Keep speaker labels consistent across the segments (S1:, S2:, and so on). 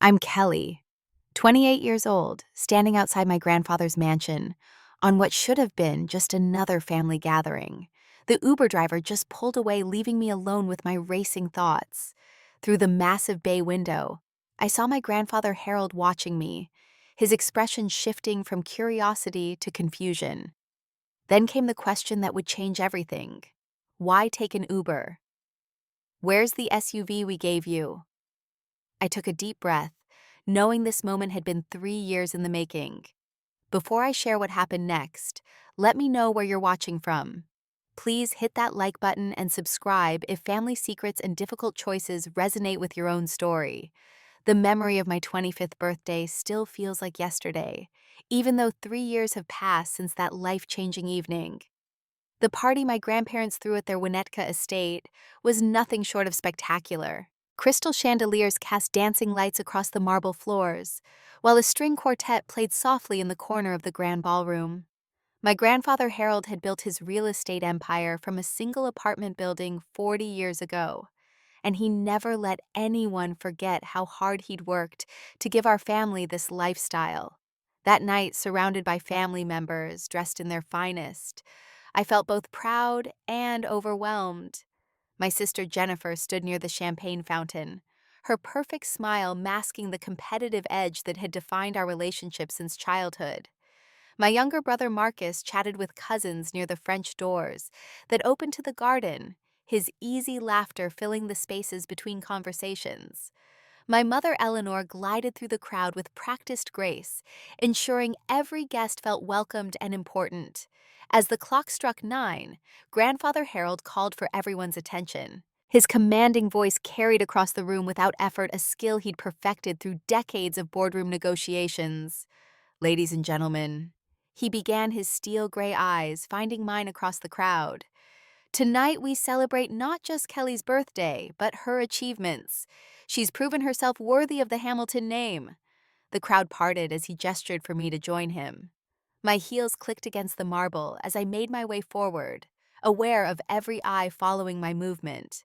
S1: I'm Kelly, 28 years old, standing outside my grandfather's mansion on what should have been just another family gathering. The Uber driver just pulled away, leaving me alone with my racing thoughts. Through the massive bay window, I saw my grandfather Harold watching me, his expression shifting from curiosity to confusion. Then came the question that would change everything. Why take an Uber? Where's the SUV we gave you? I took a deep breath, knowing this moment had been 3 years in the making. Before I share what happened next, let me know where you're watching from. Please hit that like button and subscribe if family secrets and difficult choices resonate with your own story. The memory of my 25th birthday still feels like yesterday, even though 3 years have passed since that life-changing evening. The party my grandparents threw at their Winnetka estate was nothing short of spectacular. Crystal chandeliers cast dancing lights across the marble floors, while a string quartet played softly in the corner of the grand ballroom. My grandfather Harold had built his real estate empire from a single apartment building 40 years ago, and he never let anyone forget how hard he'd worked to give our family this lifestyle. That night, surrounded by family members dressed in their finest, I felt both proud and overwhelmed. My sister Jennifer stood near the champagne fountain, her perfect smile masking the competitive edge that had defined our relationship since childhood. My younger brother Marcus chatted with cousins near the French doors that opened to the garden, his easy laughter filling the spaces between conversations. My mother Eleanor glided through the crowd with practiced grace, ensuring every guest felt welcomed and important. As the clock struck 9, Grandfather Harold called for everyone's attention. His commanding voice carried across the room without effort, a skill he'd perfected through decades of boardroom negotiations. "Ladies and gentlemen," he began, his steel gray eyes finding mine across the crowd. "Tonight we celebrate not just Kelly's birthday, but her achievements. She's proven herself worthy of the Hamilton name." The crowd parted as he gestured for me to join him. My heels clicked against the marble as I made my way forward, aware of every eye following my movement.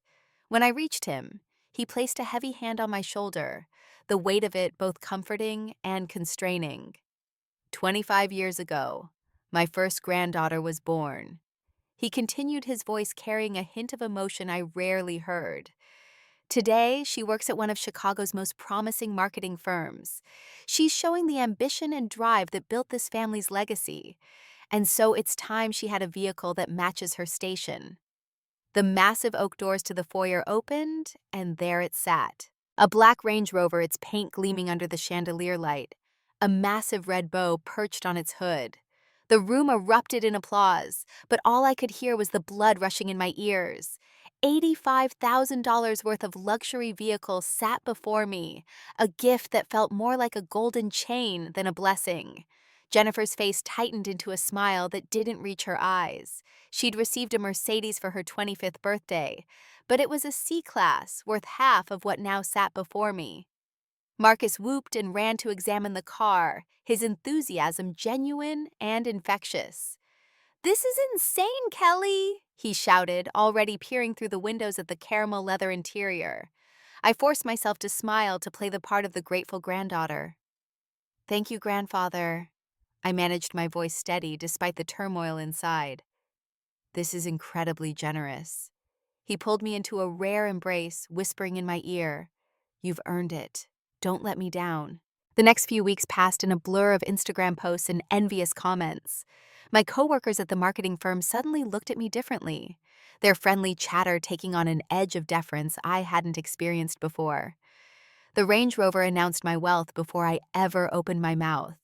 S1: When I reached him, he placed a heavy hand on my shoulder, the weight of it both comforting and constraining. 25 years ago, my first granddaughter was born. He continued, his voice carrying a hint of emotion I rarely heard. Today, she works at one of Chicago's most promising marketing firms. She's showing the ambition and drive that built this family's legacy. And so it's time she had a vehicle that matches her station. The massive oak doors to the foyer opened, and there it sat. A black Range Rover, its paint gleaming under the chandelier light, a massive red bow perched on its hood. The room erupted in applause, but all I could hear was the blood rushing in my ears. $85,000 worth of luxury vehicle sat before me, a gift that felt more like a golden chain than a blessing. Jennifer's face tightened into a smile that didn't reach her eyes. She'd received a Mercedes for her 25th birthday, but it was a C-Class worth half of what now sat before me. Marcus whooped and ran to examine the car, his enthusiasm genuine and infectious. "This is insane, Kelly!" he shouted, already peering through the windows at the caramel leather interior. I forced myself to smile to play the part of the grateful granddaughter. "Thank you, grandfather." I managed my voice steady despite the turmoil inside. "This is incredibly generous." He pulled me into a rare embrace, whispering in my ear, "You've earned it. Don't let me down." The next few weeks passed in a blur of Instagram posts and envious comments. My coworkers at the marketing firm suddenly looked at me differently, their friendly chatter taking on an edge of deference I hadn't experienced before. The Range Rover announced my wealth before I ever opened my mouth,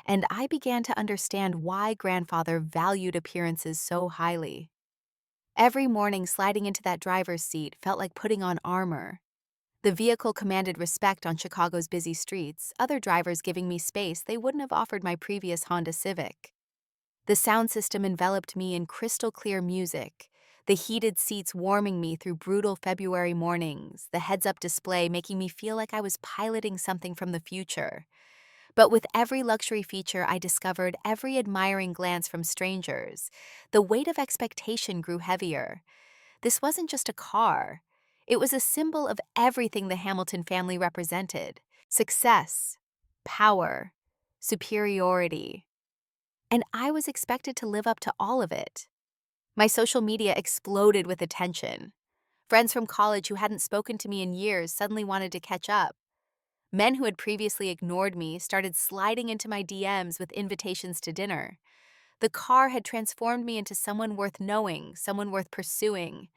S1: and I began to understand why grandfather valued appearances so highly. Every morning sliding into that driver's seat felt like putting on armor. The vehicle commanded respect on Chicago's busy streets, other drivers giving me space they wouldn't have offered my previous Honda Civic. The sound system enveloped me in crystal-clear music, the heated seats warming me through brutal February mornings, the heads-up display making me feel like I was piloting something from the future. But with every luxury feature I discovered, every admiring glance from strangers, the weight of expectation grew heavier. This wasn't just a car. It was a symbol of everything the Hamilton family represented. Success, power, superiority. And I was expected to live up to all of it. My social media exploded with attention. Friends from college who hadn't spoken to me in years suddenly wanted to catch up. Men who had previously ignored me started sliding into my DMs with invitations to dinner. The car had transformed me into someone worth knowing, someone worth pursuing,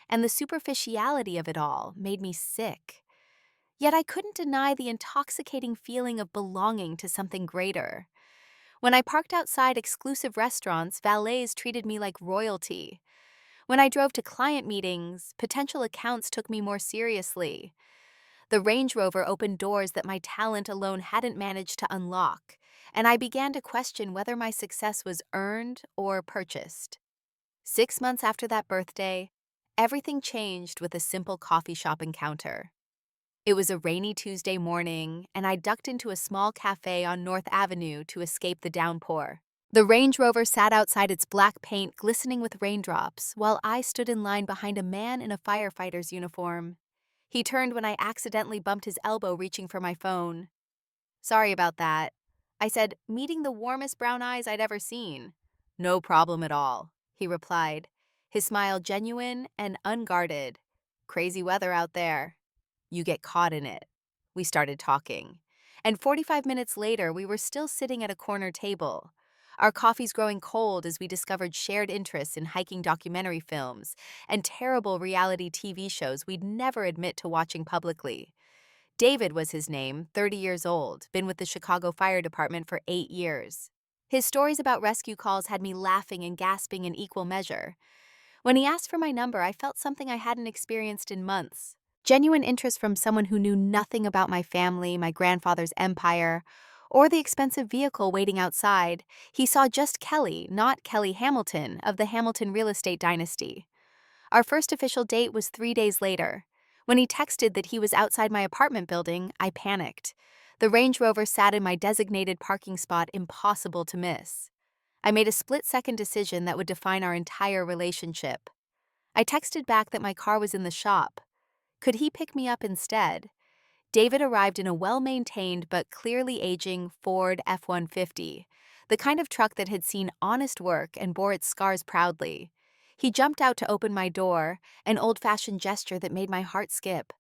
S1: and the superficiality of it all made me sick. Yet I couldn't deny the intoxicating feeling of belonging to something greater. When I parked outside exclusive restaurants, valets treated me like royalty. When I drove to client meetings, potential accounts took me more seriously. The Range Rover opened doors that my talent alone hadn't managed to unlock, and I began to question whether my success was earned or purchased. 6 months after that birthday, everything changed with a simple coffee shop encounter. It was a rainy Tuesday morning, and I ducked into a small cafe on North Avenue to escape the downpour. The Range Rover sat outside its black paint glistening with raindrops, while I stood in line behind a man in a firefighter's uniform. He turned when I accidentally bumped his elbow reaching for my phone. "Sorry about that," I said, meeting the warmest brown eyes I'd ever seen. "No problem at all," he replied, his smile genuine and unguarded. "Crazy weather out there. You get caught in it." We started talking. And 45 minutes later, we were still sitting at a corner table. Our coffees growing cold as we discovered shared interests in hiking documentary films and terrible reality TV shows we'd never admit to watching publicly. David was his name, 30 years old, been with the Chicago Fire Department for 8 years. His stories about rescue calls had me laughing and gasping in equal measure. When he asked for my number, I felt something I hadn't experienced in months. Genuine interest from someone who knew nothing about my family, my grandfather's empire, or the expensive vehicle waiting outside. He saw just Kelly, not Kelly Hamilton, of the Hamilton real estate dynasty. Our first official date was 3 days later. When he texted that he was outside my apartment building, I panicked. The Range Rover sat in my designated parking spot, impossible to miss. I made a split-second decision that would define our entire relationship. I texted back that my car was in the shop. Could he pick me up instead? David arrived in a well-maintained but clearly aging Ford F-150, the kind of truck that had seen honest work and bore its scars proudly. He jumped out to open my door, an old-fashioned gesture that made my heart skip.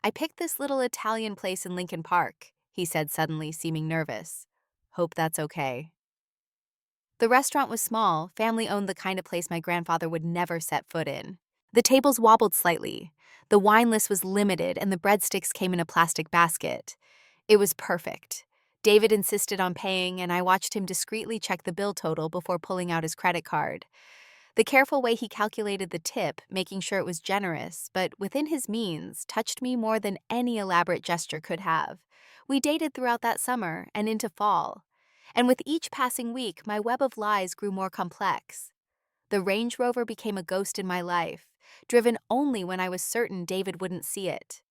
S1: "I picked this little Italian place in Lincoln Park," he said suddenly, seeming nervous. "Hope that's okay." The restaurant was small, family-owned, the kind of place my grandfather would never set foot in. The tables wobbled slightly. The wine list was limited, and the breadsticks came in a plastic basket. It was perfect. David insisted on paying, and I watched him discreetly check the bill total before pulling out his credit card. The careful way he calculated the tip, making sure it was generous, but within his means, touched me more than any elaborate gesture could have. We dated throughout that summer and into fall. And with each passing week, my web of lies grew more complex. The Range Rover became a ghost in my life, driven only when I was certain David wouldn't see it.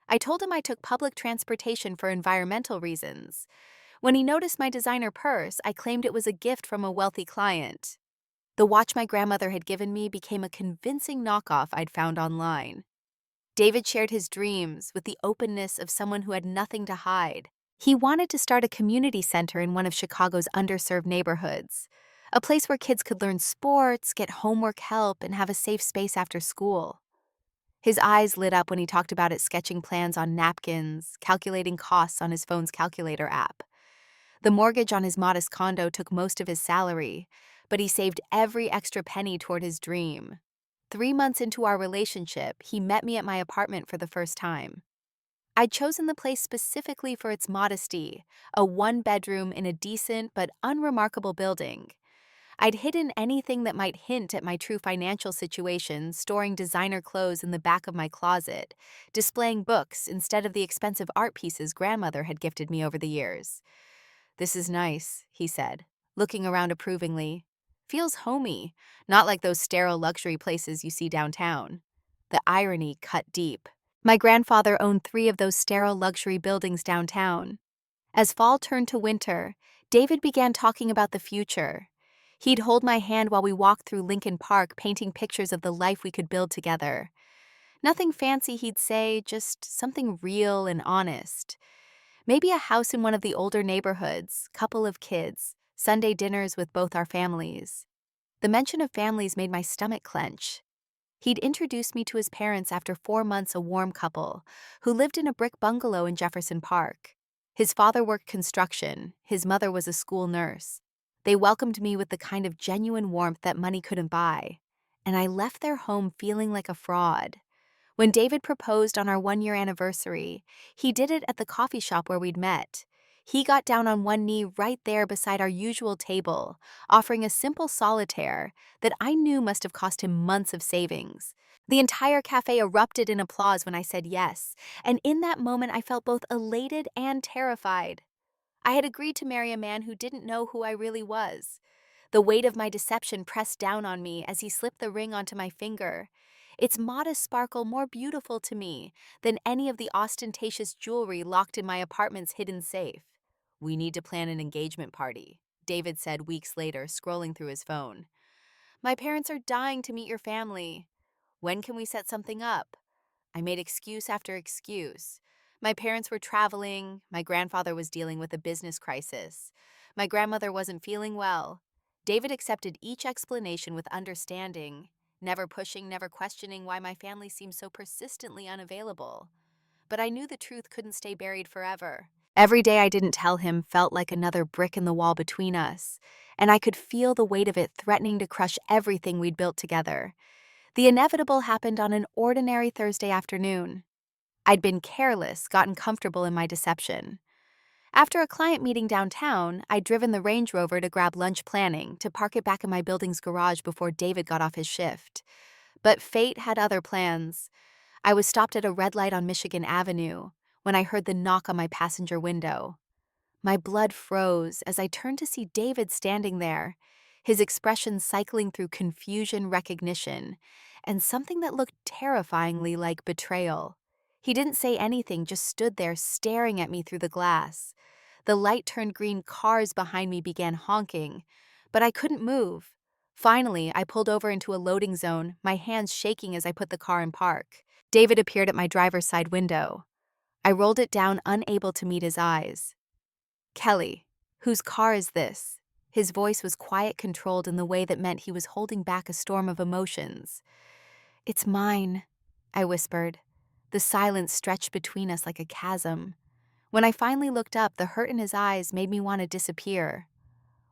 S1: I told him I took public transportation for environmental reasons. When he noticed my designer purse, I claimed it was a gift from a wealthy client. The watch my grandmother had given me became a convincing knockoff I'd found online. David shared his dreams with the openness of someone who had nothing to hide. He wanted to start a community center in one of Chicago's underserved neighborhoods, a place where kids could learn sports, get homework help, and have a safe space after school. His eyes lit up when he talked about it, sketching plans on napkins, calculating costs on his phone's calculator app. The mortgage on his modest condo took most of his salary, but he saved every extra penny toward his dream. 3 months into our relationship, he met me at my apartment for the first time. I'd chosen the place specifically for its modesty, a one-bedroom in a decent but unremarkable building. I'd hidden anything that might hint at my true financial situation, storing designer clothes in the back of my closet, displaying books instead of the expensive art pieces grandmother had gifted me over the years. "This is nice," he said, looking around approvingly. "Feels homey, not like those sterile luxury places you see downtown." The irony cut deep. My grandfather owned 3 of those sterile luxury buildings downtown. As fall turned to winter, David began talking about the future. He'd hold my hand while we walked through Lincoln Park, painting pictures of the life we could build together. Nothing fancy, he'd say, just something real and honest. Maybe a house in one of the older neighborhoods, couple of kids, Sunday dinners with both our families. The mention of families made my stomach clench. He'd introduced me to his parents after 4 months, a warm couple, who lived in a brick bungalow in Jefferson Park. His father worked construction, his mother was a school nurse. They welcomed me with the kind of genuine warmth that money couldn't buy. And I left their home feeling like a fraud. When David proposed on our 1 year anniversary, he did it at the coffee shop where we'd met. He got down on one knee right there beside our usual table, offering a simple solitaire that I knew must have cost him months of savings. The entire cafe erupted in applause when I said yes, and in that moment I felt both elated and terrified. I had agreed to marry a man who didn't know who I really was. The weight of my deception pressed down on me as he slipped the ring onto my finger, its modest sparkle more beautiful to me than any of the ostentatious jewelry locked in my apartment's hidden safe. "We need to plan an engagement party," David said weeks later, scrolling through his phone. "My parents are dying to meet your family. When can we set something up?" I made excuse after excuse. My parents were traveling, my grandfather was dealing with a business crisis, my grandmother wasn't feeling well. David accepted each explanation with understanding, never pushing, never questioning why my family seemed so persistently unavailable. But I knew the truth couldn't stay buried forever. Every day I didn't tell him felt like another brick in the wall between us, and I could feel the weight of it threatening to crush everything we'd built together. The inevitable happened on an ordinary Thursday afternoon. I'd been careless, gotten comfortable in my deception. After a client meeting downtown, I'd driven the Range Rover to grab lunch planning to park it back in my building's garage before David got off his shift. But fate had other plans. I was stopped at a red light on Michigan Avenue when I heard the knock on my passenger window. My blood froze as I turned to see David standing there, his expression cycling through confusion, recognition, and something that looked terrifyingly like betrayal. He didn't say anything, just stood there staring at me through the glass. The light turned green, cars behind me began honking, but I couldn't move. Finally, I pulled over into a loading zone, my hands shaking as I put the car in park. David appeared at my driver's side window. I rolled it down, unable to meet his eyes. "Kelly, whose car is this?" His voice was quiet, controlled in the way that meant he was holding back a storm of emotions. "It's mine," I whispered. The silence stretched between us like a chasm. When I finally looked up, the hurt in his eyes made me want to disappear.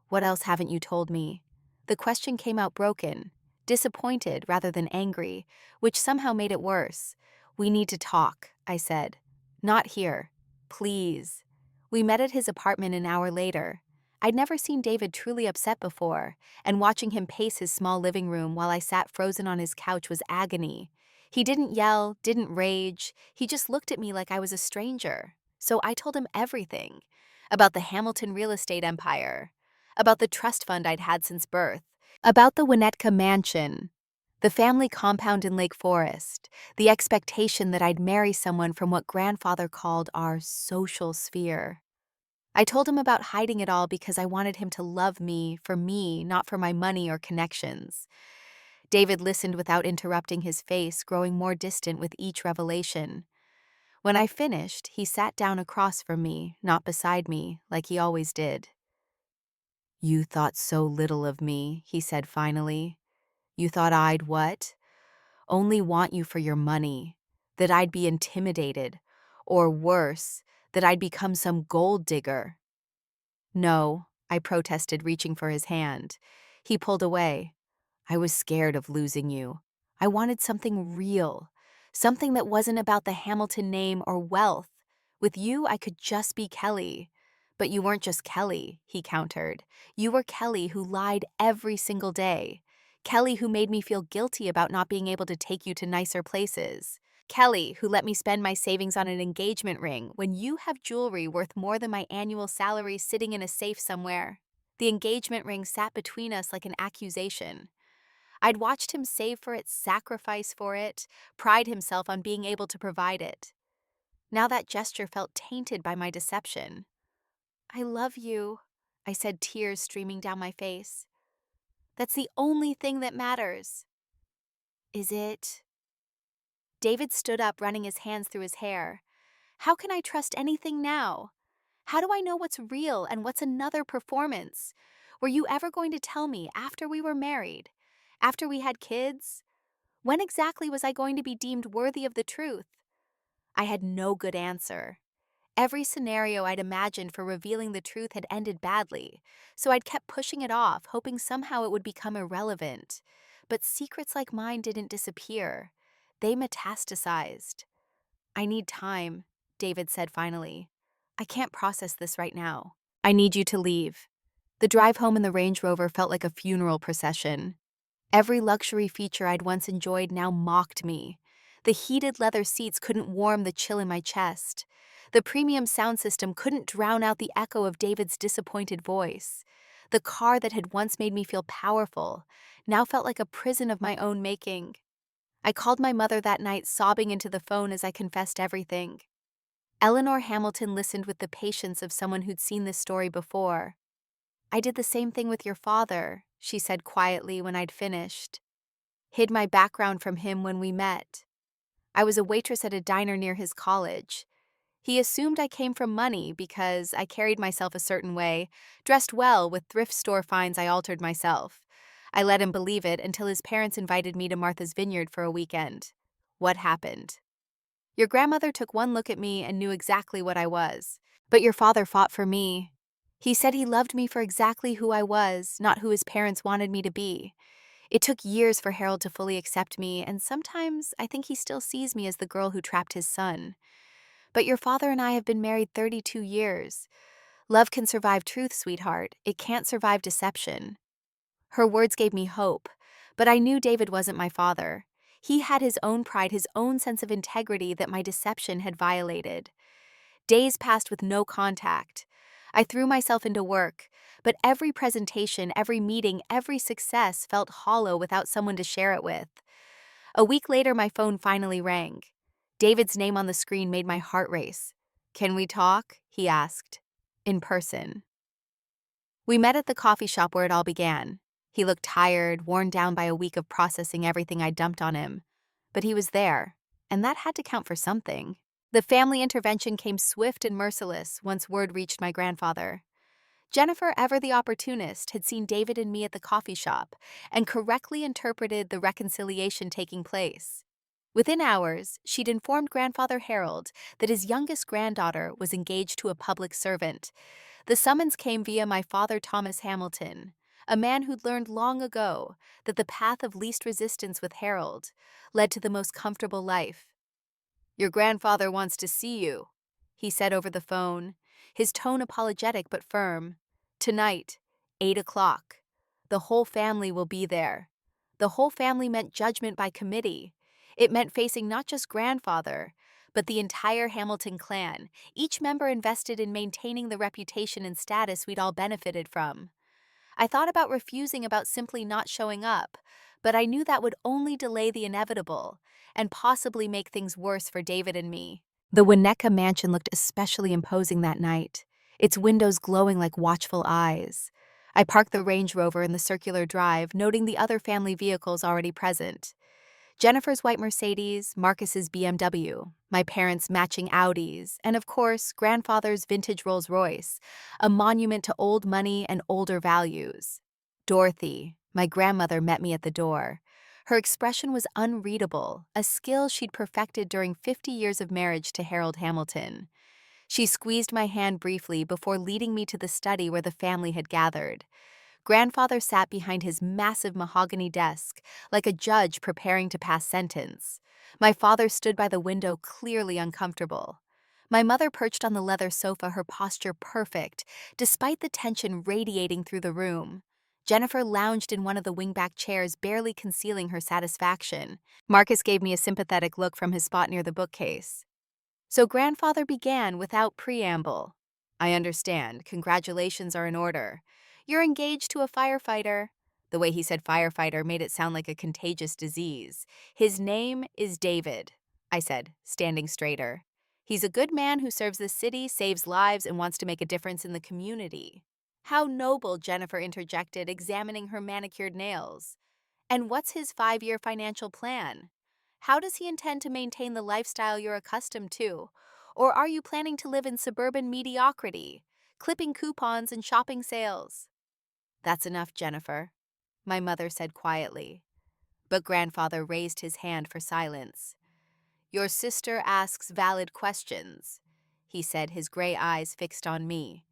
S1: "What else haven't you told me?" The question came out broken, disappointed rather than angry, which somehow made it worse. "We need to talk," I said. "Not here. Please." We met at his apartment an hour later. I'd never seen David truly upset before, and watching him pace his small living room while I sat frozen on his couch was agony. He didn't yell, didn't rage, he just looked at me like I was a stranger. So I told him everything. About the Hamilton real estate empire, about the trust fund I'd had since birth, about the Winnetka mansion, the family compound in Lake Forest, the expectation that I'd marry someone from what grandfather called our social sphere. I told him about hiding it all because I wanted him to love me, not for my money or connections. David listened without interrupting, his face growing more distant with each revelation. When I finished, he sat down across from me, not beside me, like he always did. "You thought so little of me," he said finally. "You thought I'd what? Only want you for your money, that I'd be intimidated, or worse, that I'd become some gold digger." "No," I protested, reaching for his hand. He pulled away. "I was scared of losing you. I wanted something real, something that wasn't about the Hamilton name or wealth. With you, I could just be Kelly." "But you weren't just Kelly," he countered. "You were Kelly who lied every single day. Kelly who made me feel guilty about not being able to take you to nicer places. Kelly who let me spend my savings on an engagement ring when you have jewelry worth more than my annual salary sitting in a safe somewhere." The engagement ring sat between us like an accusation. I'd watched him save for it, sacrifice for it, pride himself on being able to provide it. Now that gesture felt tainted by my deception. "I love you," I said, tears streaming down my face. "That's the only thing that matters." "Is it?" David stood up, running his hands through his hair. "How can I trust anything now? How do I know what's real and what's another performance? Were you ever going to tell me after we were married? After we had kids? When exactly was I going to be deemed worthy of the truth? I had no good answer. Every scenario I'd imagined for revealing the truth had ended badly, so I'd kept pushing it off, hoping somehow it would become irrelevant. But secrets like mine didn't disappear. They metastasized. I need time, David said finally. I can't process this right now. I need you to leave. The drive home in the Range Rover felt like a funeral procession. Every luxury feature I'd once enjoyed now mocked me. The heated leather seats couldn't warm the chill in my chest. The premium sound system couldn't drown out the echo of David's disappointed voice. The car that had once made me feel powerful now felt like a prison of my own making. I called my mother that night, sobbing into the phone as I confessed everything. Eleanor Hamilton listened with the patience of someone who'd seen this story before. I did the same thing with your father, she said quietly when I'd finished. Hid my background from him when we met. I was a waitress at a diner near his college. He assumed I came from money because I carried myself a certain way, dressed well with thrift store finds I altered myself. I let him believe it until his parents invited me to Martha's Vineyard for a weekend. What happened? Your grandmother took one look at me and knew exactly what I was. But your father fought for me. He said he loved me for exactly who I was, not who his parents wanted me to be. It took years for Harold to fully accept me, and sometimes I think he still sees me as the girl who trapped his son. But your father and I have been married 32 years. Love can survive truth, sweetheart. It can't survive deception. Her words gave me hope, but I knew David wasn't my father. He had his own pride, his own sense of integrity that my deception had violated. Days passed with no contact. I threw myself into work, but every presentation, every meeting, every success felt hollow without someone to share it with. A week later, my phone finally rang. David's name on the screen made my heart race. "Can we talk?" he asked. In person. We met at the coffee shop where it all began. He looked tired, worn down by a week of processing everything I dumped on him. But he was there, and that had to count for something. The family intervention came swift and merciless once word reached my grandfather. Jennifer, ever the opportunist, had seen David and me at the coffee shop and correctly interpreted the reconciliation taking place. Within hours, she'd informed Grandfather Harold that his youngest granddaughter was engaged to a public servant. The summons came via my father, Thomas Hamilton, a man who'd learned long ago that the path of least resistance with Harold led to the most comfortable life. "Your grandfather wants to see you," he said over the phone, his tone apologetic but firm. "Tonight, 8 o'clock. The whole family will be there." The whole family meant judgment by committee. It meant facing not just grandfather, but the entire Hamilton clan, each member invested in maintaining the reputation and status we'd all benefited from. I thought about refusing, about simply not showing up, but I knew that would only delay the inevitable and possibly make things worse for David and me. The Winnetka mansion looked especially imposing that night, its windows glowing like watchful eyes. I parked the Range Rover in the circular drive, noting the other family vehicles already present. Jennifer's white Mercedes, Marcus's BMW, my parents' matching Audis, and of course, grandfather's vintage Rolls-Royce, a monument to old money and older values. Dorothy, my grandmother, met me at the door. Her expression was unreadable, a skill she'd perfected during 50 years of marriage to Harold Hamilton. She squeezed my hand briefly before leading me to the study where the family had gathered. Grandfather sat behind his massive mahogany desk, like a judge preparing to pass sentence. My father stood by the window, clearly uncomfortable. My mother perched on the leather sofa, her posture perfect, despite the tension radiating through the room. Jennifer lounged in one of the wingback chairs, barely concealing her satisfaction. Marcus gave me a sympathetic look from his spot near the bookcase. So grandfather began without preamble. "I understand. Congratulations are in order. You're engaged to a firefighter." The way he said firefighter made it sound like a contagious disease. "His name is David," I said, standing straighter. "He's a good man who serves the city, saves lives, and wants to make a difference in the community." "How noble," Jennifer interjected, examining her manicured nails. "And what's his 5-year financial plan? How does he intend to maintain the lifestyle you're accustomed to? Or are you planning to live in suburban mediocrity, clipping coupons and shopping sales? That's enough, Jennifer, my mother said quietly. But grandfather raised his hand for silence. Your sister asks valid questions, he said, his gray eyes fixed on me.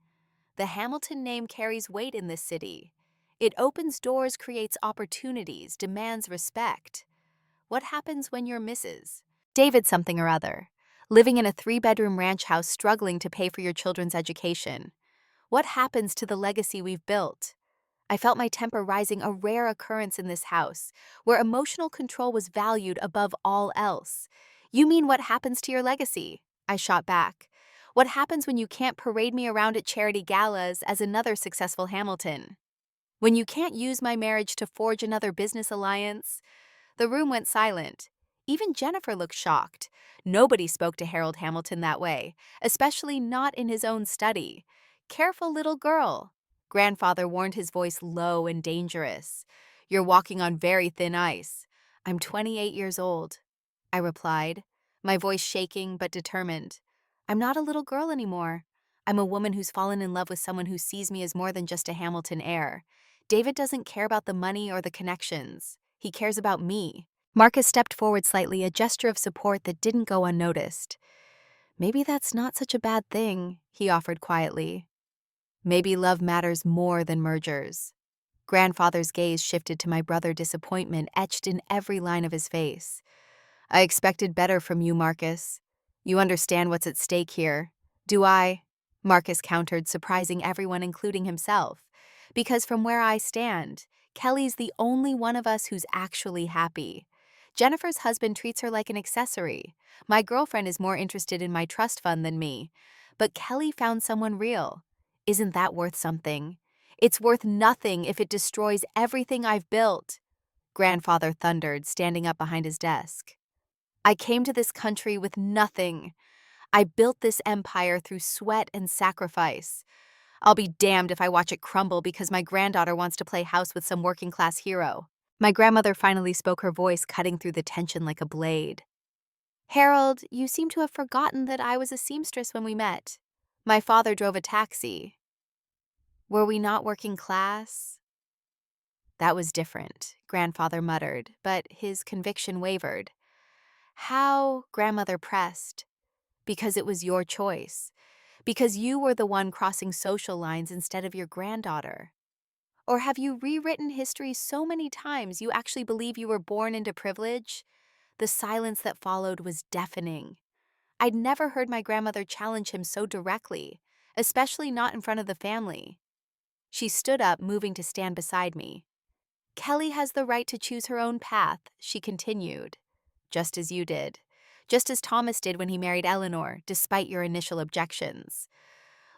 S1: The Hamilton name carries weight in this city. It opens doors, creates opportunities, demands respect. What happens when you're Mrs. David something or other, living in a 3-bedroom ranch house struggling to pay for your children's education? What happens to the legacy we've built? I felt my temper rising, a rare occurrence in this house, where emotional control was valued above all else. You mean what happens to your legacy? I shot back. What happens when you can't parade me around at charity galas as another successful Hamilton? When you can't use my marriage to forge another business alliance? The room went silent. Even Jennifer looked shocked. Nobody spoke to Harold Hamilton that way, especially not in his own study. Careful, little girl. Grandfather warned, his voice low and dangerous. You're walking on very thin ice. I'm 28 years old, I replied, my voice shaking but determined. I'm not a little girl anymore. I'm a woman who's fallen in love with someone who sees me as more than just a Hamilton heir. David doesn't care about the money or the connections. He cares about me. Marcus stepped forward slightly, a gesture of support that didn't go unnoticed. Maybe that's not such a bad thing, he offered quietly. Maybe love matters more than mergers. Grandfather's gaze shifted to my brother, disappointment etched in every line of his face. I expected better from you, Marcus. You understand what's at stake here. Do I? Marcus countered, surprising everyone, including himself. Because from where I stand, Kelly's the only one of us who's actually happy. Jennifer's husband treats her like an accessory. My girlfriend is more interested in my trust fund than me. But Kelly found someone real. Isn't that worth something? It's worth nothing if it destroys everything I've built. Grandfather thundered, standing up behind his desk. I came to this country with nothing. I built this empire through sweat and sacrifice. I'll be damned if I watch it crumble because my granddaughter wants to play house with some working-class hero. My grandmother finally spoke, her voice cutting through the tension like a blade. Harold, you seem to have forgotten that I was a seamstress when we met. My father drove a taxi. Were we not working class? That was different, grandfather muttered, but his conviction wavered. How? Grandmother pressed. Because it was your choice. Because you were the one crossing social lines instead of your granddaughter. Or have you rewritten history so many times you actually believe you were born into privilege? The silence that followed was deafening. I'd never heard my grandmother challenge him so directly, especially not in front of the family. She stood up, moving to stand beside me. Kelly has the right to choose her own path, she continued. Just as you did. Just as Thomas did when he married Eleanor, despite your initial objections.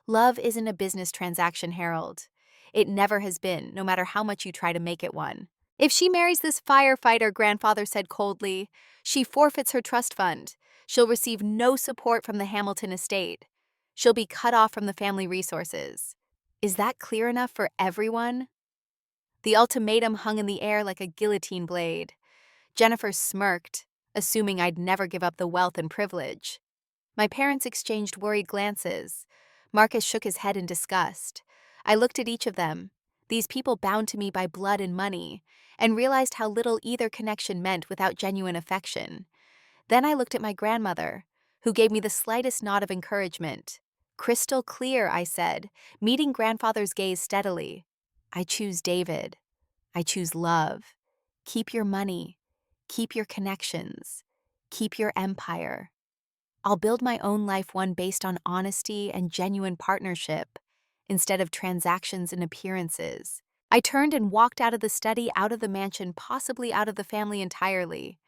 S1: Love isn't a business transaction, Harold. It never has been, no matter how much you try to make it one. If she marries this firefighter, grandfather said coldly, she forfeits her trust fund. She'll receive no support from the Hamilton estate. She'll be cut off from the family resources. Is that clear enough for everyone? The ultimatum hung in the air like a guillotine blade. Jennifer smirked, assuming I'd never give up the wealth and privilege. My parents exchanged worried glances. Marcus shook his head in disgust. I looked at each of them, these people bound to me by blood and money, and realized how little either connection meant without genuine affection. Then I looked at my grandmother, who gave me the slightest nod of encouragement. Crystal clear, I said, meeting grandfather's gaze steadily. I choose David. I choose love. Keep your money. Keep your connections. Keep your empire. I'll build my own life, one based on honesty and genuine partnership, instead of transactions and appearances. I turned and walked out of the study, out of the mansion, possibly out of the family entirely.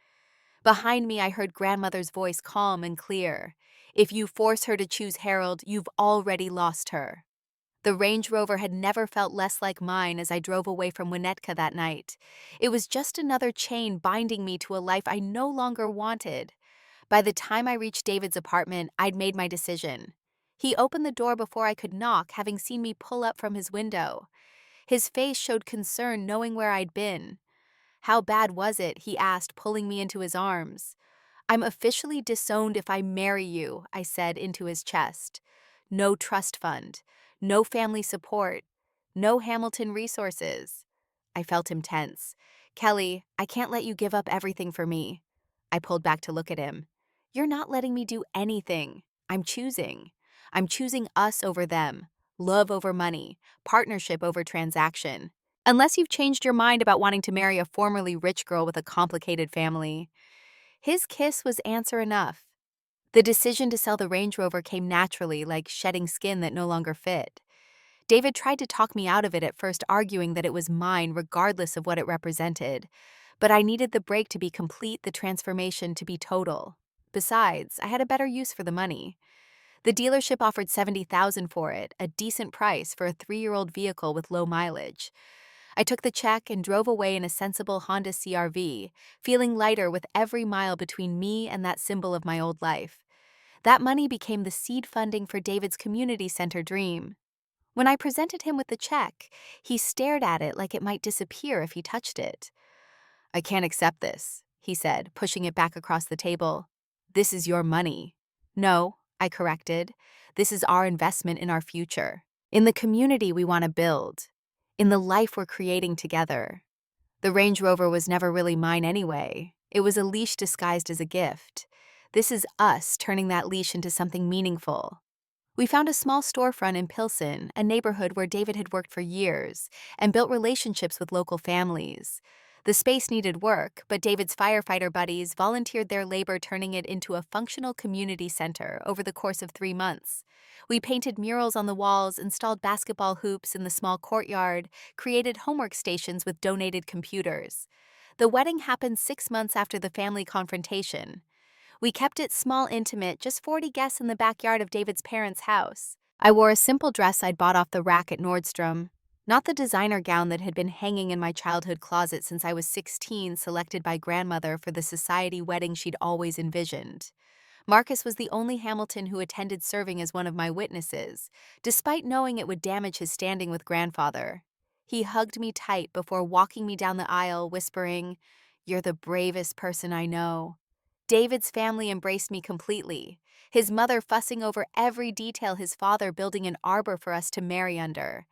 S1: Behind me, I heard grandmother's voice, calm and clear. If you force her to choose Harold, you've already lost her. The Range Rover had never felt less like mine as I drove away from Winnetka that night. It was just another chain binding me to a life I no longer wanted. By the time I reached David's apartment, I'd made my decision. He opened the door before I could knock, having seen me pull up from his window. His face showed concern, knowing where I'd been. How bad was it? He asked, pulling me into his arms. I'm officially disowned if I marry you, I said into his chest. No trust fund, no family support, no Hamilton resources. I felt him tense. Kelly, I can't let you give up everything for me. I pulled back to look at him. You're not letting me do anything. I'm choosing. I'm choosing us over them, love over money, partnership over transaction. Unless you've changed your mind about wanting to marry a formerly rich girl with a complicated family. His kiss was answer enough. The decision to sell the Range Rover came naturally, like shedding skin that no longer fit. David tried to talk me out of it at first, arguing that it was mine regardless of what it represented. But I needed the break to be complete, the transformation to be total. Besides, I had a better use for the money. The dealership offered $70,000 for it, a decent price for a 3-year-old vehicle with low mileage. I took the check and drove away in a sensible Honda CR-V, feeling lighter with every mile between me and that symbol of my old life. That money became the seed funding for David's community center dream. When I presented him with the check, he stared at it like it might disappear if he touched it. I can't accept this, he said, pushing it back across the table. This is your money. No, I corrected. This is our investment in our future, in the community we want to build, in the life we're creating together. The Range Rover was never really mine anyway. It was a leash disguised as a gift. This is us turning that leash into something meaningful. We found a small storefront in Pilsen, a neighborhood where David had worked for years, and built relationships with local families. The space needed work, but David's firefighter buddies volunteered their labor, turning it into a functional community center over the course of 3 months. We painted murals on the walls, installed basketball hoops in the small courtyard, created homework stations with donated computers. The wedding happened 6 months after the family confrontation. We kept it small, intimate, just 40 guests in the backyard of David's parents' house. I wore a simple dress I'd bought off the rack at Nordstrom, not the designer gown that had been hanging in my childhood closet since I was 16, selected by grandmother for the society wedding she'd always envisioned. Marcus was the only Hamilton who attended, serving as one of my witnesses, despite knowing it would damage his standing with grandfather. He hugged me tight before walking me down the aisle, whispering, "You're the bravest person I know." David's family embraced me completely, his mother fussing over every detail, his father building an arbor for us to marry under.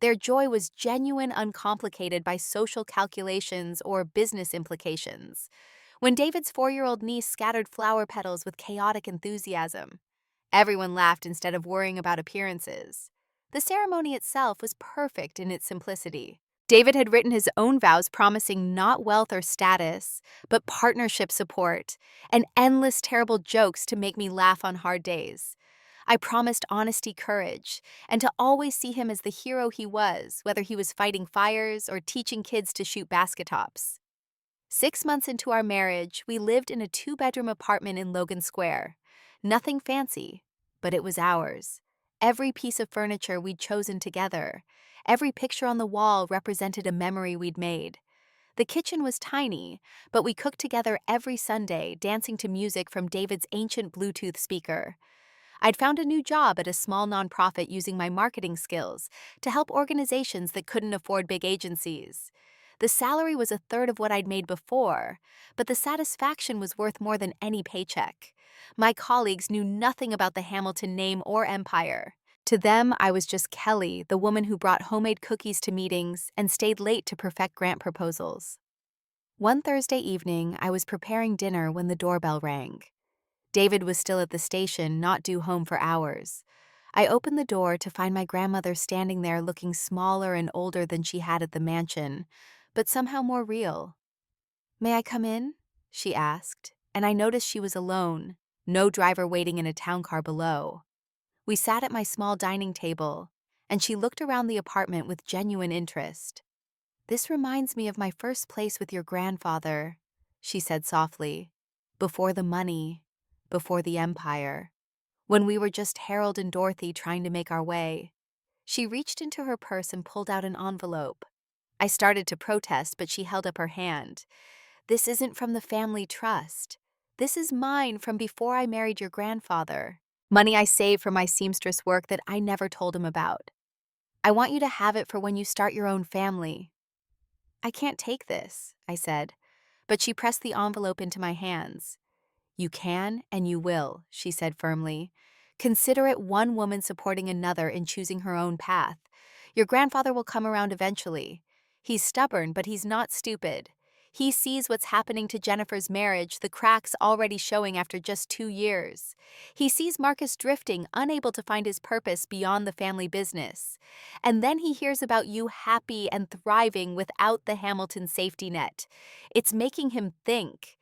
S1: Their joy was genuine, uncomplicated by social calculations or business implications. When David's 4-year-old niece scattered flower petals with chaotic enthusiasm, everyone laughed instead of worrying about appearances. The ceremony itself was perfect in its simplicity. David had written his own vows, promising not wealth or status, but partnership support, and endless terrible jokes to make me laugh on hard days. I promised honesty, courage, and to always see him as the hero he was, whether he was fighting fires or teaching kids to shoot basket tops. 6 months into our marriage, we lived in a 2-bedroom apartment in Logan Square. Nothing fancy, but it was ours. Every piece of furniture we'd chosen together. Every picture on the wall represented a memory we'd made. The kitchen was tiny, but we cooked together every Sunday, dancing to music from David's ancient Bluetooth speaker. I'd found a new job at a small nonprofit, using my marketing skills to help organizations that couldn't afford big agencies. The salary was a third of what I'd made before, but the satisfaction was worth more than any paycheck. My colleagues knew nothing about the Hamilton name or empire. To them, I was just Kelly, the woman who brought homemade cookies to meetings and stayed late to perfect grant proposals. One Thursday evening, I was preparing dinner when the doorbell rang. David was still at the station, not due home for hours. I opened the door to find my grandmother standing there, looking smaller and older than she had at the mansion, but somehow more real. "May I come in?" she asked, and I noticed she was alone, no driver waiting in a town car below. We sat at my small dining table, and she looked around the apartment with genuine interest. "This reminds me of my first place with your grandfather," she said softly. "Before the money, before the empire. When we were just Harold and Dorothy trying to make our way." She reached into her purse and pulled out an envelope. I started to protest, but she held up her hand. "This isn't from the family trust. This is mine from before I married your grandfather. Money I saved for my seamstress work that I never told him about. I want you to have it for when you start your own family." "I can't take this," I said, but she pressed the envelope into my hands. You can and you will, she said firmly. Consider it one woman supporting another in choosing her own path. Your grandfather will come around eventually. He's stubborn, but he's not stupid. He sees what's happening to Jennifer's marriage, the cracks already showing after just 2 years. He sees Marcus drifting, unable to find his purpose beyond the family business. And then he hears about you happy and thriving without the Hamilton safety net. It's making him think.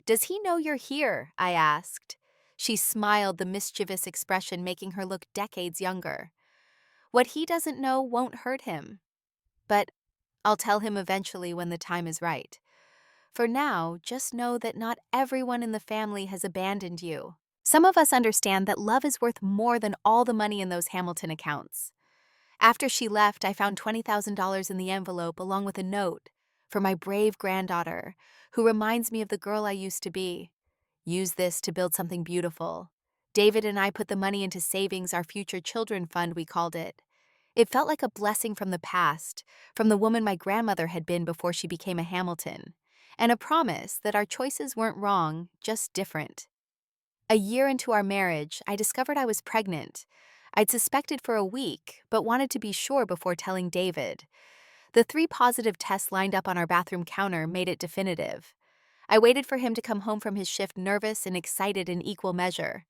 S1: Does he know you're here? I asked. She smiled, the mischievous expression making her look decades younger. What he doesn't know won't hurt him. But I'll tell him eventually when the time is right. For now, just know that not everyone in the family has abandoned you. Some of us understand that love is worth more than all the money in those Hamilton accounts. After she left, I found $20,000 in the envelope along with a note for my brave granddaughter, who reminds me of the girl I used to be. Use this to build something beautiful. David and I put the money into savings, our future children fund, we called it. It felt like a blessing from the past, from the woman my grandmother had been before she became a Hamilton, and a promise that our choices weren't wrong, just different. A year into our marriage, I discovered I was pregnant. I'd suspected for a week, but wanted to be sure before telling David. The 3 positive tests lined up on our bathroom counter made it definitive. I waited for him to come home from his shift, nervous and excited in equal measure.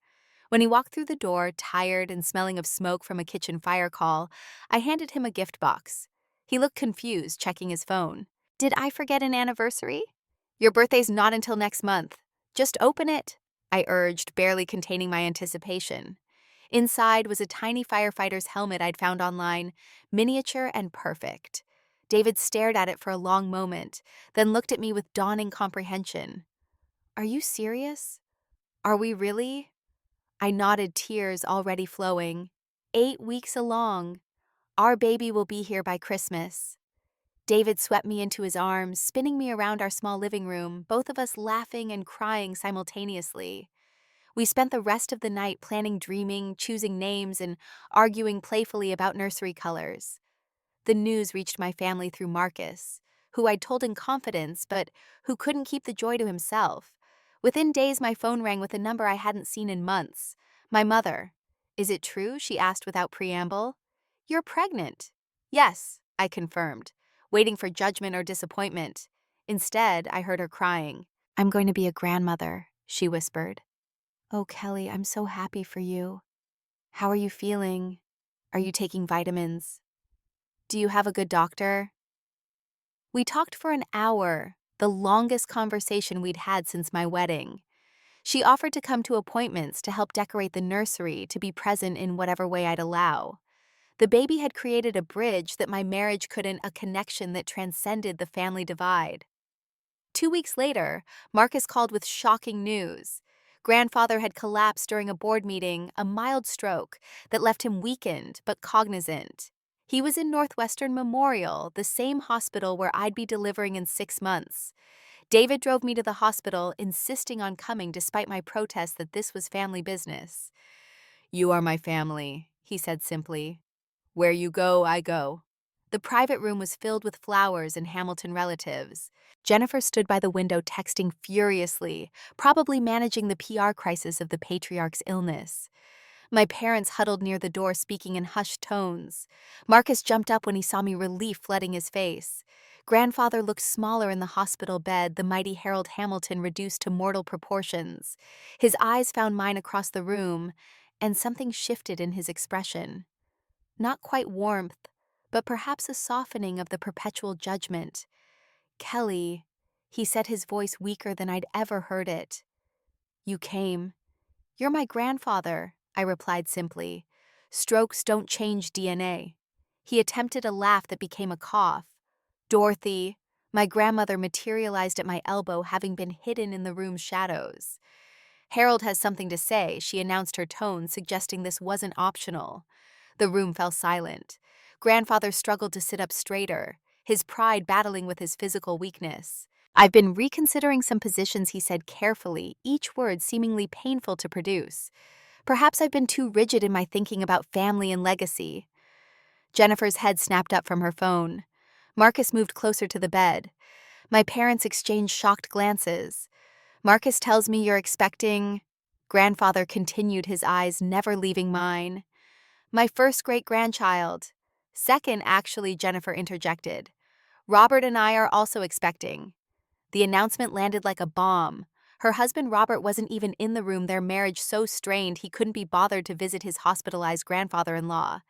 S1: When he walked through the door, tired and smelling of smoke from a kitchen fire call, I handed him a gift box. He looked confused, checking his phone. Did I forget an anniversary? Your birthday's not until next month. Just open it, I urged, barely containing my anticipation. Inside was a tiny firefighter's helmet I'd found online, miniature and perfect. David stared at it for a long moment, then looked at me with dawning comprehension. Are you serious? Are we really? I nodded, tears already flowing. 8 weeks along. Our baby will be here by Christmas. David swept me into his arms, spinning me around our small living room, both of us laughing and crying simultaneously. We spent the rest of the night planning, dreaming, choosing names, and arguing playfully about nursery colors. The news reached my family through Marcus, who I'd told in confidence, but who couldn't keep the joy to himself. Within days, my phone rang with a number I hadn't seen in months. My mother. Is it true? She asked without preamble. You're pregnant. Yes, I confirmed, waiting for judgment or disappointment. Instead, I heard her crying. I'm going to be a grandmother, she whispered. Oh, Kelly, I'm so happy for you. How are you feeling? Are you taking vitamins? Do you have a good doctor? We talked for an hour, the longest conversation we'd had since my wedding. She offered to come to appointments to help decorate the nursery, to be present in whatever way I'd allow. The baby had created a bridge that my marriage couldn't, a connection that transcended the family divide. 2 weeks later, Marcus called with shocking news. Grandfather had collapsed during a board meeting, a mild stroke that left him weakened but cognizant. He was in Northwestern Memorial, the same hospital where I'd be delivering in 6 months. David drove me to the hospital, insisting on coming despite my protest that this was family business. You are my family, he said simply. Where you go, I go. The private room was filled with flowers and Hamilton relatives. Jennifer stood by the window texting furiously, probably managing the PR crisis of the patriarch's illness. My parents huddled near the door, speaking in hushed tones. Marcus jumped up when he saw me, relief flooding his face. Grandfather looked smaller in the hospital bed, the mighty Harold Hamilton reduced to mortal proportions. His eyes found mine across the room, and something shifted in his expression. Not quite warmth, but perhaps a softening of the perpetual judgment. Kelly, he said, his voice weaker than I'd ever heard it. You came. You're my grandfather, I replied simply. Strokes don't change DNA. He attempted a laugh that became a cough. Dorothy, my grandmother materialized at my elbow, having been hidden in the room's shadows. Harold has something to say, she announced, her tone suggesting this wasn't optional. The room fell silent. Grandfather struggled to sit up straighter, his pride battling with his physical weakness. I've been reconsidering some positions, he said carefully, each word seemingly painful to produce. Perhaps I've been too rigid in my thinking about family and legacy. Jennifer's head snapped up from her phone. Marcus moved closer to the bed. My parents exchanged shocked glances. Marcus tells me you're expecting. Grandfather continued, his eyes never leaving mine. My first great-grandchild. Second, actually, Jennifer interjected. Robert and I are also expecting. The announcement landed like a bomb. Her husband Robert wasn't even in the room, their marriage so strained he couldn't be bothered to visit his hospitalized grandfather-in-law.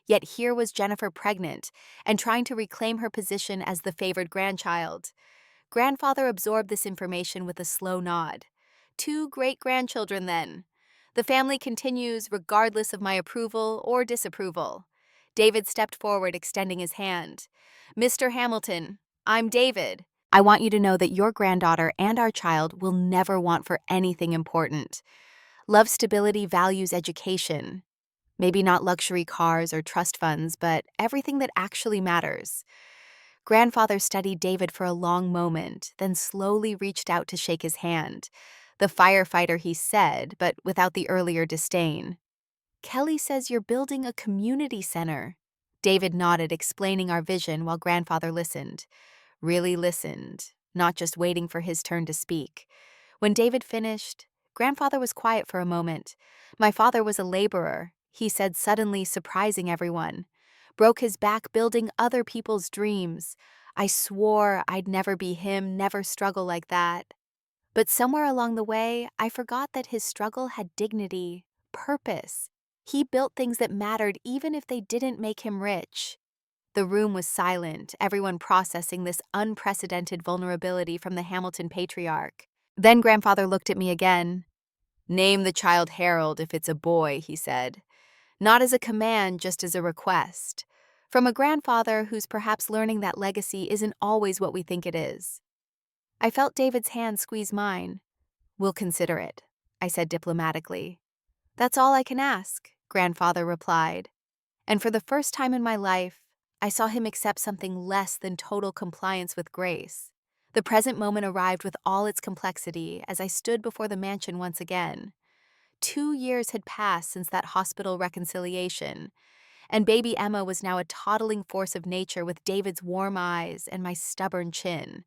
S1: Yet here was Jennifer pregnant and trying to reclaim her position as the favored grandchild. Grandfather absorbed this information with a slow nod. Two great-grandchildren, then. The family continues regardless of my approval or disapproval. David stepped forward, extending his hand. Mr. Hamilton, I'm David. I want you to know that your granddaughter and our child will never want for anything important. Love stability, values education. Maybe not luxury cars or trust funds, but everything that actually matters. Grandfather studied David for a long moment, then slowly reached out to shake his hand. The firefighter, he said, but without the earlier disdain. Kelly says you're building a community center. David nodded, explaining our vision while Grandfather listened. Really listened, not just waiting for his turn to speak. When David finished, Grandfather was quiet for a moment. My father was a laborer, he said, suddenly surprising everyone. Broke his back building other people's dreams. I swore I'd never be him, never struggle like that. But somewhere along the way, I forgot that his struggle had dignity, purpose. He built things that mattered even if they didn't make him rich. The room was silent, everyone processing this unprecedented vulnerability from the Hamilton patriarch. Then Grandfather looked at me again. Name the child Harold if it's a boy, he said. Not as a command, just as a request. From a grandfather who's perhaps learning that legacy isn't always what we think it is. I felt David's hand squeeze mine. We'll consider it, I said diplomatically. That's all I can ask, Grandfather replied. And for the first time in my life, I saw him accept something less than total compliance with grace. The present moment arrived with all its complexity as I stood before the mansion once again. 2 years had passed since that hospital reconciliation, and baby Emma was now a toddling force of nature with David's warm eyes and my stubborn chin.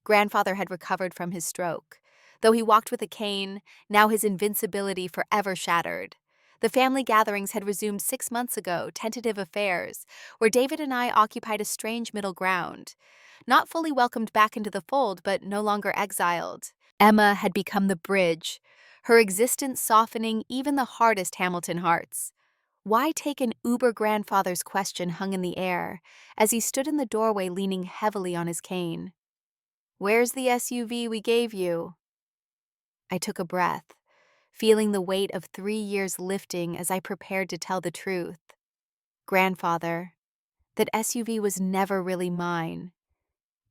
S1: Grandfather had recovered from his stroke. Though he walked with a cane, now his invincibility forever shattered. The family gatherings had resumed 6 months ago, tentative affairs, where David and I occupied a strange middle ground. Not fully welcomed back into the fold, but no longer exiled. Emma had become the bridge, her existence softening even the hardest Hamilton hearts. Why take an uber-grandfather's question hung in the air, as he stood in the doorway leaning heavily on his cane. Where's the SUV we gave you? I took a breath, feeling the weight of 3 years lifting as I prepared to tell the truth. Grandfather, that SUV was never really mine.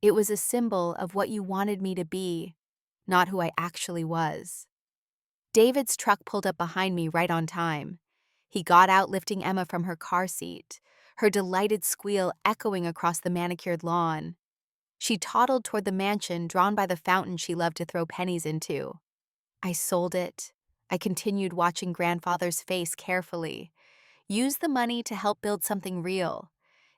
S1: It was a symbol of what you wanted me to be, not who I actually was. David's truck pulled up behind me right on time. He got out, lifting Emma from her car seat, her delighted squeal echoing across the manicured lawn. She toddled toward the mansion, drawn by the fountain she loved to throw pennies into. I sold it. I continued watching Grandfather's face carefully. Use the money to help build something real.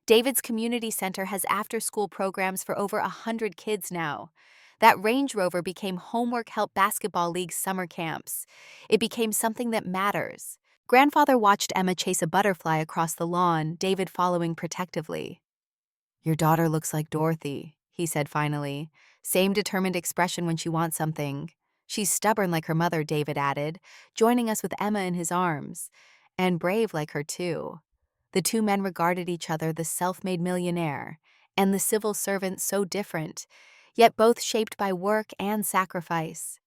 S1: David's community center has after-school programs for over 100 kids now. That Range Rover became Homework Help Basketball League's summer camps. It became something that matters. Grandfather watched Emma chase a butterfly across the lawn, David following protectively. Your daughter looks like Dorothy, he said finally. Same determined expression when she wants something. She's stubborn like her mother, David added, joining us with Emma in his arms. And brave like her, too. The two men regarded each other, the self-made millionaire and the civil servant, so different, yet both shaped by work and sacrifice.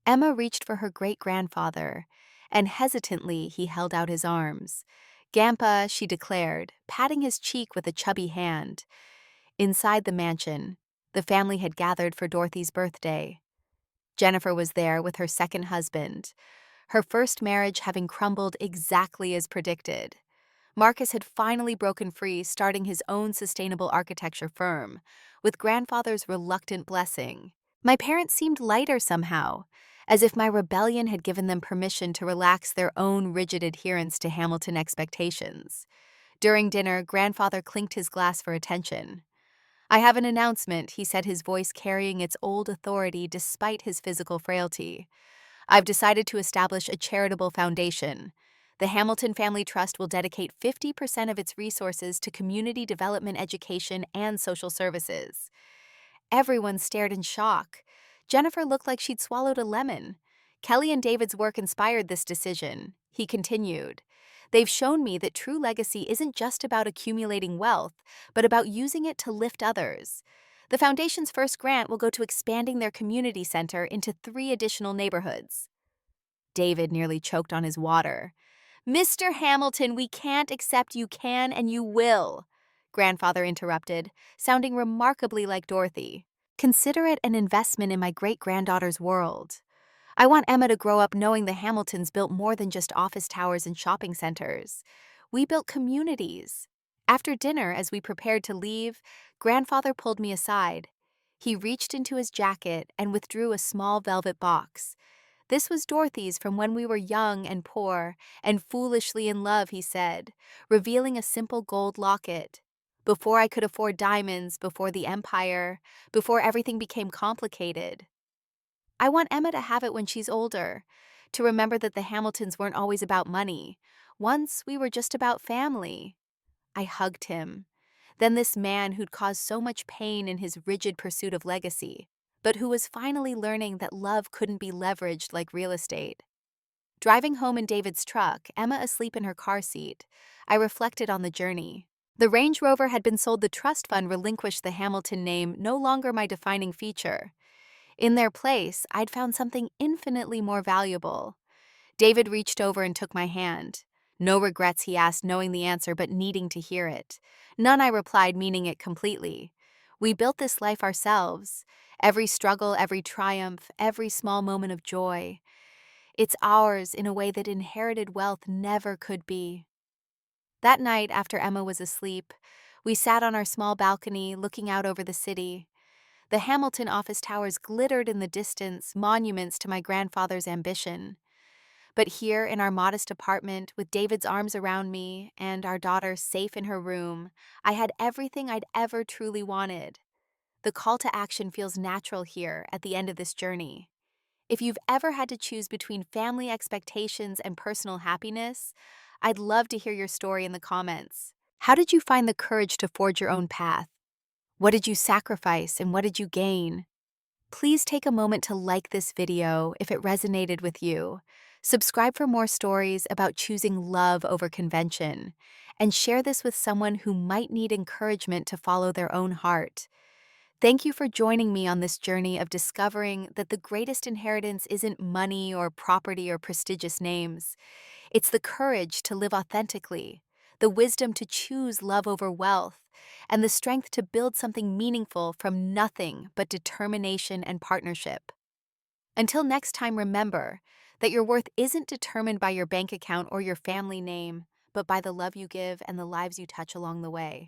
S1: Emma reached for her great-grandfather, and hesitantly he held out his arms. Gampa, she declared, patting his cheek with a chubby hand. Inside the mansion, the family had gathered for Dorothy's birthday. Jennifer was there with her second husband, her first marriage having crumbled exactly as predicted. Marcus had finally broken free, starting his own sustainable architecture firm, with Grandfather's reluctant blessing. My parents seemed lighter somehow, as if my rebellion had given them permission to relax their own rigid adherence to Hamilton expectations. During dinner, Grandfather clinked his glass for attention. "I have an announcement," he said, his voice carrying its old authority despite his physical frailty. "I've decided to establish a charitable foundation. The Hamilton Family Trust will dedicate 50% of its resources to community development, education, and social services." Everyone stared in shock. Jennifer looked like she'd swallowed a lemon. "Kelly and David's work inspired this decision," he continued. "They've shown me that true legacy isn't just about accumulating wealth, but about using it to lift others. The foundation's first grant will go to expanding their community center into 3 additional neighborhoods." David nearly choked on his water. "Mr. Hamilton, we can't accept you can and you will," Grandfather interrupted, sounding remarkably like Dorothy. "Consider it an investment in my great-granddaughter's world. I want Emma to grow up knowing the Hamiltons built more than just office towers and shopping centers. We built communities." After dinner, as we prepared to leave, Grandfather pulled me aside. He reached into his jacket and withdrew a small velvet box. "This was Dorothy's from when we were young and poor and foolishly in love," he said, revealing a simple gold locket. "Before I could afford diamonds, before the empire, before everything became complicated. I want Emma to have it when she's older, to remember that the Hamiltons weren't always about money. Once we were just about family." I hugged him. Then this man who'd caused so much pain in his rigid pursuit of legacy, but who was finally learning that love couldn't be leveraged like real estate. Driving home in David's truck, Emma asleep in her car seat, I reflected on the journey. The Range Rover had been sold. The trust fund relinquished the Hamilton name, no longer my defining feature. In their place, I'd found something infinitely more valuable. David reached over and took my hand. "No regrets?" he asked, knowing the answer but needing to hear it. "None," I replied, meaning it completely. "We built this life ourselves. Every struggle, every triumph, every small moment of joy. It's ours in a way that inherited wealth never could be." That night, after Emma was asleep, we sat on our small balcony looking out over the city. The Hamilton office towers glittered in the distance, monuments to my grandfather's ambition. But here in our modest apartment, with David's arms around me and our daughter safe in her room, I had everything I'd ever truly wanted. The call to action feels natural here at the end of this journey. If you've ever had to choose between family expectations and personal happiness, I'd love to hear your story in the comments. How did you find the courage to forge your own path? What did you sacrifice and what did you gain? Please take a moment to like this video if it resonated with you. Subscribe for more stories about choosing love over convention, and share this with someone who might need encouragement to follow their own heart. Thank you for joining me on this journey of discovering that the greatest inheritance isn't money or property or prestigious names. It's the courage to live authentically, the wisdom to choose love over wealth, and the strength to build something meaningful from nothing but determination and partnership. Until next time, remember that your worth isn't determined by your bank account or your family name, but by the love you give and the lives you touch along the way.